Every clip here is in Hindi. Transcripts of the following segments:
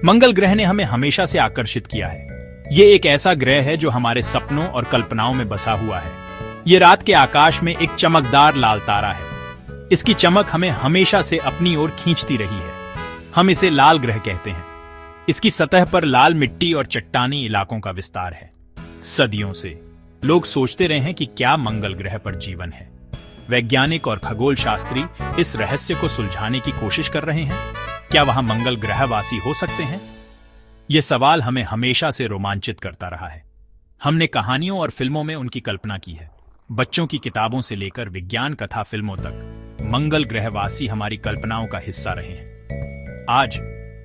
मंगल ग्रह ने हमें हमेशा से आकर्षित किया है। ये एक ऐसा ग्रह है जो हमारे सपनों और कल्पनाओं में बसा हुआ है। ये रात के आकाश में एक चमकदार लाल तारा है। इसकी चमक हमें हमेशा से अपनी ओर खींचती रही है। हम इसे लाल ग्रह कहते हैं। इसकी सतह पर लाल मिट्टी और चट्टानी इलाकों का विस्तार है। सदियों से लोग सोचते रहे हैं कि क्या मंगल ग्रह पर जीवन है। वैज्ञानिक और खगोल शास्त्री इस रहस्य को सुलझाने की कोशिश कर रहे हैं। क्या वहां मंगल ग्रहवासी हो सकते हैं? यह सवाल हमें हमेशा से रोमांचित करता रहा है। हमने कहानियों और फिल्मों में उनकी कल्पना की है। बच्चों की किताबों से लेकर विज्ञान कथा फिल्मों तक मंगल ग्रहवासी हमारी कल्पनाओं का हिस्सा रहे हैं। आज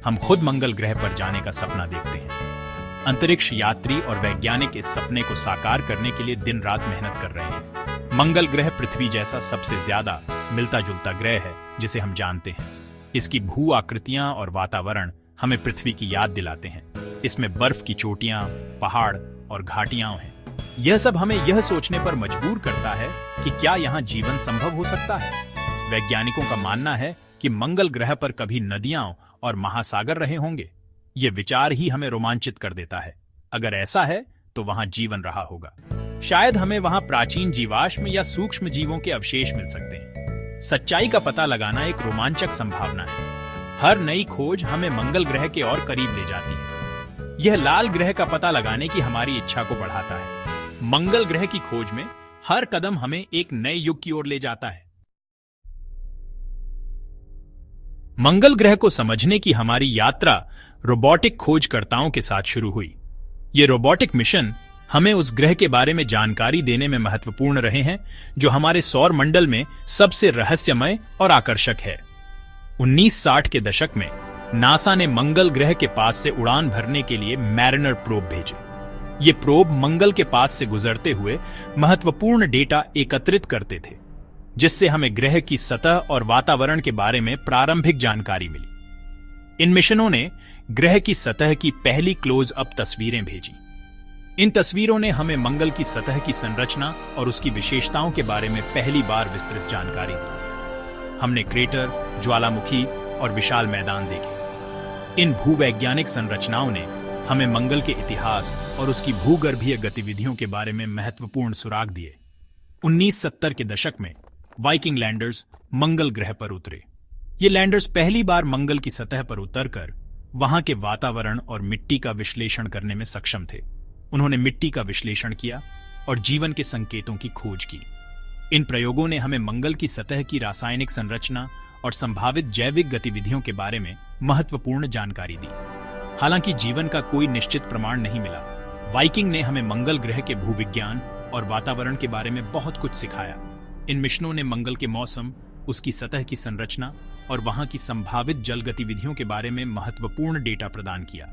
हम खुद मंगल ग्रह पर जाने का सपना देखते हैं। अंतरिक्ष यात्री और वैज्ञानिक इस सपने को साकार करने के लिए दिन रात मेहनत कर रहे हैं। मंगल ग्रह पृथ्वी जैसा सबसे ज्यादा मिलता जुलता ग्रह है जिसे हम जानते हैं। इसकी भू आकृतियां और वातावरण हमें पृथ्वी की याद दिलाते हैं। इसमें बर्फ की चोटियां, पहाड़ और घाटियां हैं। यह सब हमें यह सोचने पर मजबूर करता है कि क्या यहाँ जीवन संभव हो सकता है। वैज्ञानिकों का मानना है कि मंगल ग्रह पर कभी नदियां और महासागर रहे होंगे। ये विचार ही हमें रोमांचित कर देता है। अगर ऐसा है तो वहां जीवन रहा होगा। शायद हमें वहां प्राचीन जीवाश्म या सूक्ष्म जीवों के अवशेष मिल सकते हैं। सच्चाई का पता लगाना एक रोमांचक संभावना है। हर नई खोज हमें मंगल ग्रह के और करीब ले जाती है। यह लाल ग्रह का पता लगाने की हमारी इच्छा को बढ़ाता है। मंगल ग्रह की खोज में हर कदम हमें एक नए युग की ओर ले जाता है। मंगल ग्रह को समझने की हमारी यात्रा रोबोटिक खोजकर्ताओं के साथ शुरू हुई। ये रोबोटिक मिशन हमें उस ग्रह के बारे में जानकारी देने में महत्वपूर्ण रहे हैं जो हमारे सौर मंडल में सबसे रहस्यमय और आकर्षक है। 1960 के दशक में नासा ने मंगल ग्रह के पास से उड़ान भरने के लिए मैरिनर प्रोब भेजे। ये प्रोब मंगल के पास से गुजरते हुए महत्वपूर्ण डेटा एकत्रित करते थे, जिससे हमें ग्रह की सतह और वातावरण के बारे में प्रारंभिक जानकारी मिली। इन मिशनों ने ग्रह की सतह की पहली क्लोज अप तस्वीरें भेजी। इन तस्वीरों ने हमें मंगल की सतह की संरचना और उसकी विशेषताओं के बारे में पहली बार विस्तृत जानकारी दी। हमने क्रेटर, ज्वालामुखी और विशाल मैदान देखे। इन भूवैज्ञानिक संरचनाओं ने हमें मंगल के इतिहास और उसकी भूगर्भीय गतिविधियों के बारे में महत्वपूर्ण सुराग दिए। 1970 के दशक में वाइकिंग लैंडर्स मंगल ग्रह पर उतरे। ये लैंडर्स पहली बार मंगल की सतह पर उतरकर वहां के वातावरण और मिट्टी का विश्लेषण करने में सक्षम थे। उन्होंने मिट्टी का विश्लेषण किया और जीवन के संकेतों की खोज की। इन प्रयोगों ने हमें मंगल की सतह की रासायनिक संरचना और संभावित जैविक गतिविधियों के बारे में महत्वपूर्ण जानकारी दी। हालांकि जीवन का कोई निश्चित प्रमाण नहीं मिला, वाइकिंग ने हमें मंगल ग्रह के भूविज्ञान और वातावरण के बारे में बहुत कुछ सिखाया। इन मिशनों ने मंगल के मौसम, उसकी सतह की संरचना और वहां की संभावित जल गतिविधियों के बारे में महत्वपूर्ण डेटा प्रदान किया।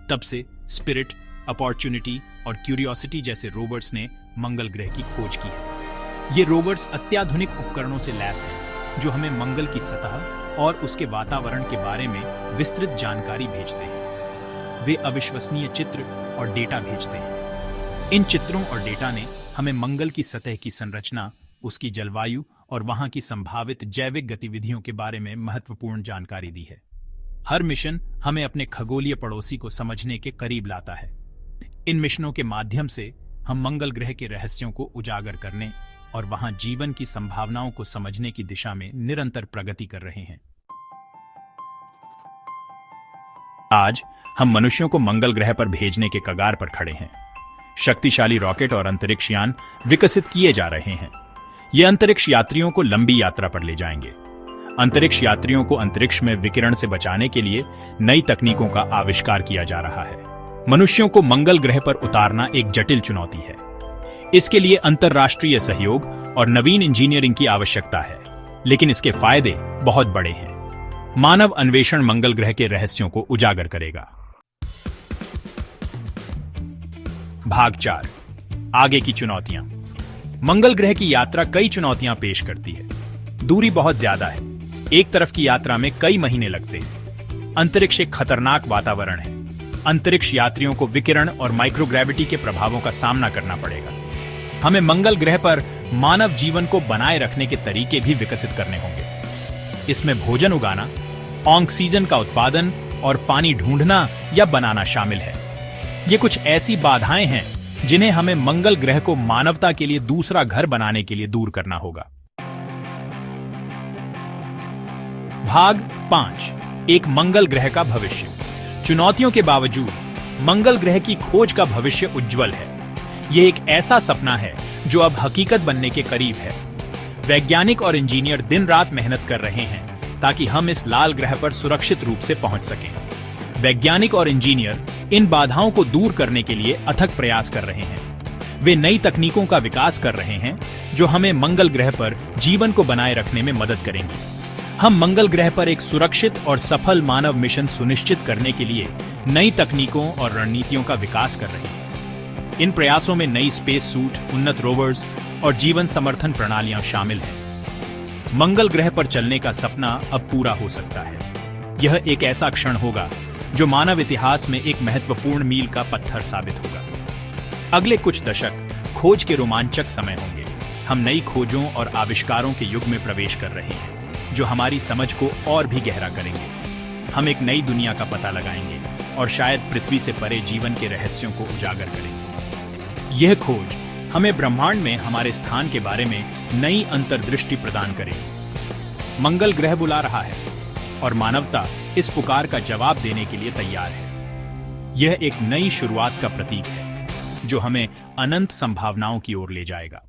तब से स्पिरिट, अपॉर्चुनिटी और क्यूरियोसिटी जैसे रोवर्स ने मंगल ग्रह की खोज की है। ये रोवर्स अत्याधुनिक उपकरणों से लैस हैं, जो हमें मंगल की सतह और उसके वातावरण के बारे में विस्तृत जानकारी भेजते हैं। वे अविश्वसनीय चित्र और डेटा भेजते हैं। इन चित्रों और डेटा ने हमें मंगल की सतह की संरचना, उसकी जलवायु और वहां की संभावित जैविक गतिविधियों के बारे में महत्वपूर्ण जानकारी दी है। हर मिशन हमें अपने खगोलीय पड़ोसी को समझने के करीब लाता है। इन मिशनों के माध्यम से हम मंगल ग्रह के रहस्यों को उजागर करने और वहां जीवन की संभावनाओं को समझने की दिशा में निरंतर प्रगति कर रहे हैं। आज हम मनुष्यों को मंगल ग्रह पर भेजने के कगार पर खड़े हैं। शक्तिशाली रॉकेट और अंतरिक्ष यान विकसित किए जा रहे हैं। ये अंतरिक्ष यात्रियों को लंबी यात्रा पर ले जाएंगे। अंतरिक्ष यात्रियों को अंतरिक्ष में विकिरण से बचाने के लिए नई तकनीकों का आविष्कार किया जा रहा है। मनुष्यों को मंगल ग्रह पर उतारना एक जटिल चुनौती है। इसके लिए अंतर्राष्ट्रीय सहयोग और नवीन इंजीनियरिंग की आवश्यकता है, लेकिन इसके फायदे बहुत बड़े हैं। मानव अन्वेषण मंगल ग्रह के रहस्यों को उजागर करेगा। भाग 4, आगे की चुनौतियां। मंगल ग्रह की यात्रा कई चुनौतियां पेश करती है। दूरी बहुत ज्यादा है। एक तरफ की यात्रा में कई महीने लगते हैं। अंतरिक्ष एक खतरनाक वातावरण है। अंतरिक्ष यात्रियों को विकिरण और माइक्रोग्रेविटी के प्रभावों का सामना करना पड़ेगा। हमें मंगल ग्रह पर मानव जीवन को बनाए रखने के तरीके भी विकसित करने होंगे। इसमें भोजन उगाना, ऑक्सीजन का उत्पादन और पानी ढूंढना या बनाना शामिल है। ये कुछ ऐसी बाधाएं हैं जिन्हें हमें मंगल ग्रह को मानवता के लिए दूसरा घर बनाने के लिए दूर करना होगा। भाग 5, एक मंगल ग्रह का भविष्य। चुनौतियों के बावजूद मंगल ग्रह की खोज का भविष्य उज्जवल है। यह एक ऐसा सपना है जो अब हकीकत बनने के करीब है। वैज्ञानिक और इंजीनियर दिन रात मेहनत कर रहे हैं ताकि हम इस लाल ग्रह पर सुरक्षित रूप से पहुंच सकें। वैज्ञानिक और इंजीनियर इन बाधाओं को दूर करने के लिए अथक प्रयास कर रहे हैं। वे नई तकनीकों का विकास कर रहे हैं जो हमें मंगल ग्रह पर जीवन को बनाए रखने में मदद करेंगी। हम मंगल ग्रह पर एक सुरक्षित और सफल मानव मिशन सुनिश्चित करने के लिए नई तकनीकों और रणनीतियों का विकास कर रहे हैं। इन प्रयासों में नई स्पेस सूट, उन्नत रोवर्स और जीवन समर्थन प्रणालियां शामिल हैं। मंगल ग्रह पर चलने का सपना अब पूरा हो सकता है। यह एक ऐसा क्षण होगा जो मानव इतिहास में एक महत्वपूर्ण मील का पत्थर साबित होगा। अगले कुछ दशक खोज के रोमांचक समय होंगे। हम नई खोजों और आविष्कारों के युग में प्रवेश कर रहे हैं जो हमारी समझ को और भी गहरा करेंगे। हम एक नई दुनिया का पता लगाएंगे और शायद पृथ्वी से परे जीवन के रहस्यों को उजागर करेंगे। यह खोज हमें ब्रह्मांड में हमारे स्थान के बारे में नई अंतर्दृष्टि प्रदान करेगी। मंगल ग्रह बुला रहा है और मानवता इस पुकार का जवाब देने के लिए तैयार है। यह एक नई शुरुआत का प्रतीक है जो हमें अनंत संभावनाओं की ओर ले जाएगा।